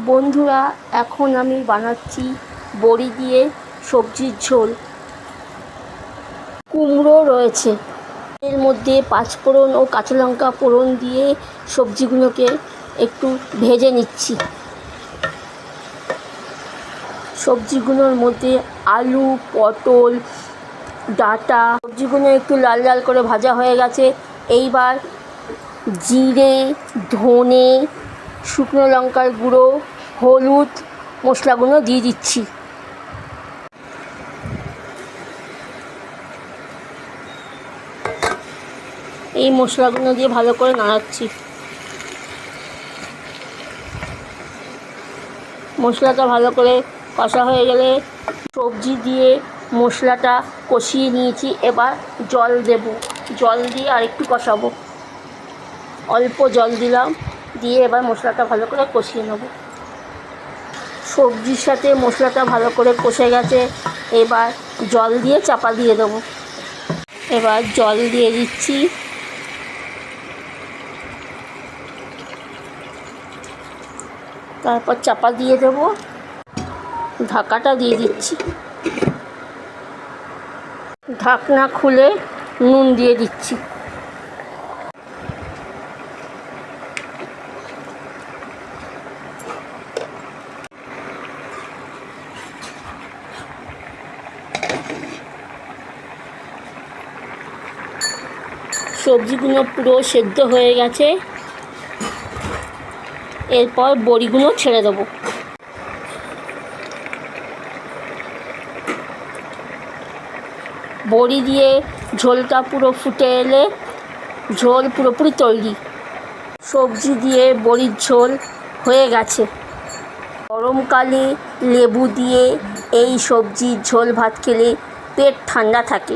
বন্ধুরা, এখন আমি বানাচ্ছি বড়ি দিয়ে সবজির ঝোল। কুমড়ো রয়েছে, এর মধ্যে পাঁচফোড়ন ও কাঁচা লঙ্কা ফোড়ন দিয়ে সবজিগুলোকে একটু ভেজে নিচ্ছি। সবজিগুলোর মধ্যে আলু, পটল, ডাঁটা, সবজিগুলো একটু লাল লাল করে ভাজা হয়ে গেছে। এইবার জিরে, ধনে, শুকনো লঙ্কার গুঁড়ো, হলুদ মশলাগুলো দিয়ে দিচ্ছি। এই মশলাগুলো দিয়ে ভালো করে নাড়াচ্ছি। মশলাটা ভালো করে কষা হয়ে গেলে সবজি দিয়ে মশলাটা কষিয়ে নিয়েছি। এবার জল দেব, জল দিয়ে আরেকটু কষাবো। অল্প জল দিলাম, দিয়ে এবার মশলাটা ভালো করে কষিয়ে নেব। সবজির সাথে মশলাটা ভালো করে কষে গেছে, এবার জল দিয়ে চাপা দিয়ে দেবো। এবার জল দিয়ে দিচ্ছি। তারপর চাপা দিয়ে দেব, ঢাকাটা দিয়ে দিচ্ছি। ঢাকনা খুলে নুন দিয়ে দিচ্ছি। সবজিগুলো পুরো সেদ্ধ হয়ে গেছে, এরপর বড়িগুলো ছেড়ে দেবো। বড়ি দিয়ে ঝোলটা পুরো ফুটে এলে ঝোল পুরোপুরি তৈরি। সবজি দিয়ে বড়ির ঝোল হয়ে গেছে। গরমকালে লেবু দিয়ে এই সবজির ঝোল ভাত খেলে পেট ঠান্ডা থাকে।